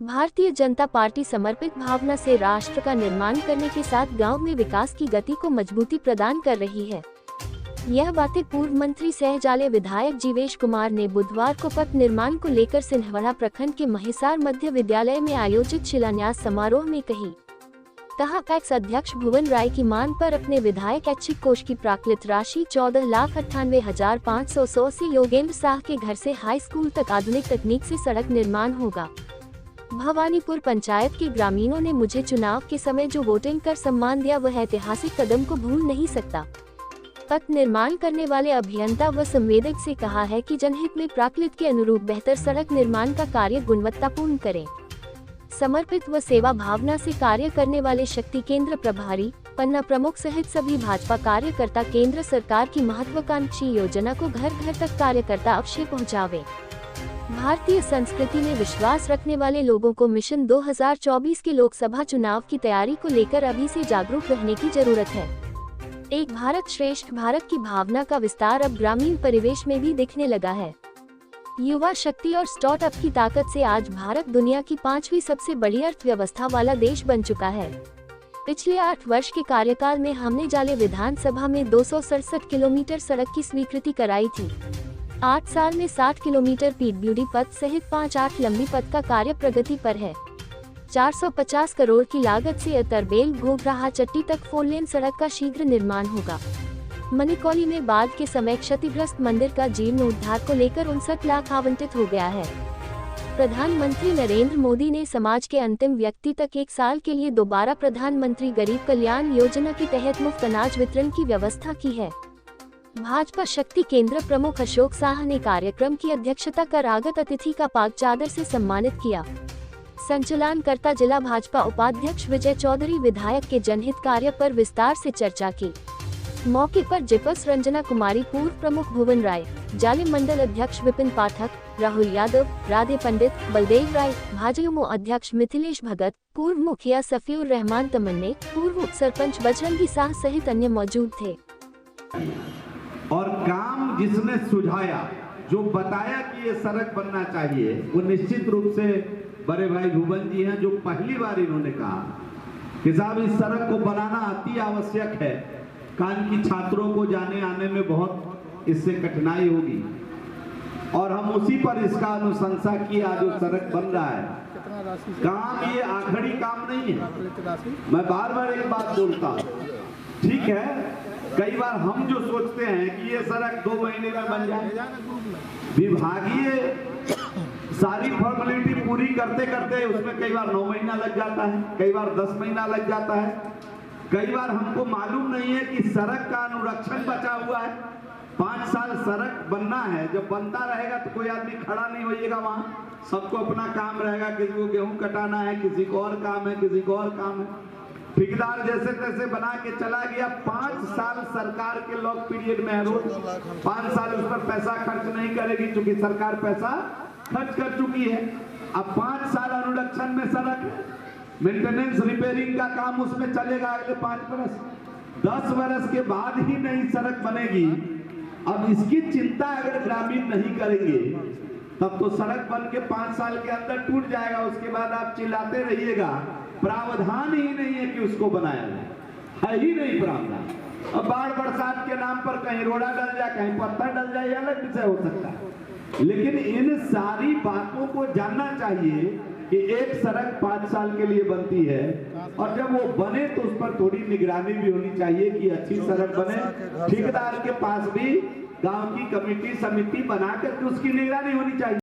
Bharatiya Janata party समर्पित भावना से राष्ट्र का निर्माण करने के साथ गांव में विकास की गति को मजबूती प्रदान कर रही है। यह बातें पूर्व मंत्री सह जाले विधायक जीवेश कुमार ने बुधवार को पथ निर्माण को लेकर सिंहवाड़ा प्रखंड के महिसार मध्य विद्यालय में आयोजित शिलान्यास समारोह में कही। कहा, पैक्स अध्यक्ष भुवन राय की मांग पर अपने विधायक ऐच्छिक कोष की प्राकृत राशि 14,98,500 से योगेंद्र साह के घर से हाई स्कूल तक आधुनिक तकनीक से सड़क निर्माण होगा। भवानीपुर पंचायत के ग्रामीणों ने मुझे चुनाव के समय जो वोटिंग कर सम्मान दिया, वह ऐतिहासिक कदम को भूल नहीं सकता। पथ निर्माण करने वाले अभियंता व संवेदक से कहा है कि जनहित में प्राकृत के अनुरूप बेहतर सड़क निर्माण का कार्य गुणवत्तापूर्ण करें। समर्पित व सेवा भावना से कार्य करने वाले शक्ति केंद्र प्रभारी, पन्ना प्रमुख सहित सभी भाजपा कार्यकर्ता केंद्र सरकार की महत्वाकांक्षी योजना को घर घर तक कार्यकर्ता अवश्य पहुंचावे। भारतीय संस्कृति में विश्वास रखने वाले लोगों को मिशन 2024 के लोकसभा चुनाव की तैयारी को लेकर अभी से जागरूक रहने की जरूरत है। एक भारत श्रेष्ठ भारत की भावना का विस्तार अब ग्रामीण परिवेश में भी दिखने लगा है। युवा शक्ति और स्टार्टअप की ताकत से आज भारत दुनिया की 5वीं सबसे बड़ी अर्थव्यवस्था वाला देश बन चुका है। पिछले 8 वर्ष के कार्यकाल में हमने जाले विधानसभा में 267 किलोमीटर सड़क की स्वीकृति कराई थी। 8 साल में 60 किलोमीटर पीडब्ल्यूडी पथ सहित 5-8 लंबी पथ का कार्य प्रगति पर है। 450 करोड़ की लागत से अतरबेल घोघराहा चट्टी तक 4 लेन सड़क का शीघ्र निर्माण होगा। मनिकौली में बाढ़ के समय क्षतिग्रस्त मंदिर का जीर्णोद्धार को लेकर 59 लाख आवंटित हो गया है। प्रधानमंत्री नरेंद्र मोदी ने समाज के अंतिम व्यक्ति तक 1 साल के लिए दोबारा प्रधानमंत्री गरीब कल्याण योजना के तहत मुफ्त अनाज वितरण की व्यवस्था की है। भाजपा शक्ति केंद्र प्रमुख अशोक साह ने कार्यक्रम की अध्यक्षता कर आगत अतिथि का पाग चादर से सम्मानित किया। संचालनकर्ता जिला भाजपा उपाध्यक्ष विजय चौधरी विधायक के जनहित कार्य पर विस्तार से चर्चा की। मौके पर जिपस रंजना कुमारी, पूर्व प्रमुख भुवन राय, जाले मंडल अध्यक्ष विपिन पाठक, राहुल यादव, राधे पंडित, बलदेव राय, भाजयुमो अध्यक्ष मिथिलेश भगत, पूर्व मुखिया सफीउर रहमान तमन्ने, पूर्व उप सरपंच बजरंगी साह सहित अन्य मौजूद थे। और काम जिसने सुझाया, जो बताया कि ये सड़क बनना चाहिए, वो निश्चित रूप से बड़े भाई भुवन जी हैं, जो पहली बार इन्होंने कहा कि साहब इस सड़क को बनाना अति आवश्यक है। कान की छात्रों को जाने आने में बहुत इससे कठिनाई होगी और हम उसी पर इसका अनुशंसा किया। जो सड़क बन रहा है, काम ये आखिरी काम नहीं है। मैं बार बार एक बात बोलता हूँ, ठीक है, कई बार हम जो सोचते हैं कि ये सड़क 2 महीने में बन जाए, विभागीय सारी फॉर्मेलिटी पूरी करते करते उसमें कई बार 9 महीना लग जाता है, कई बार 10 महीना लग जाता है। कई बार हमको मालूम नहीं है कि सड़क का अनुरक्षण बचा हुआ है। 5 साल सड़क बनना है, जब बनता रहेगा तो कोई आदमी खड़ा नहीं होइएगा वहां, सबको अपना काम रहेगा। किसी को गेहूं कटाना है, किसी को और काम है, किसी को और काम है। ठेकेदार जैसे तैसे बना के चला गया। 5 साल सरकार के लॉक पीरियड में है, रोज 5 साल उस पर पैसा खर्च नहीं करेगी, क्योंकि सरकार पैसा खर्च कर चुकी है। अब 5 साल अनुरक्षण में सड़क, मेंटेनेंस रिपेयरिंग का काम उसमें चलेगा अगले 5 वर्ष। 10 वर्ष के बाद ही नई सड़क बनेगी। अब इसकी चिंता अगर ग्रामीण नहीं करेंगे तब तो सड़क बन के 5 साल के अंदर टूट जाएगा। उसके बाद आप चिल्लाते रहिएगा, प्रावधान ही नहीं है कि उसको बनाया जाए, है ही नहीं प्रावधान। अब बाढ़ बरसात के नाम पर कहीं रोड़ा डल जाए, कहीं पत्थर डल जाए, अलग विषय हो सकता है, लेकिन इन सारी बातों को जानना चाहिए कि एक सड़क 5 साल के लिए बनती है और जब वो बने तो उस पर थोड़ी निगरानी भी होनी चाहिए कि अच्छी सड़क बने। ठेकेदार के पास भी गांव की कमेटी समिति बना कर उसकी निगरानी होनी चाहिए।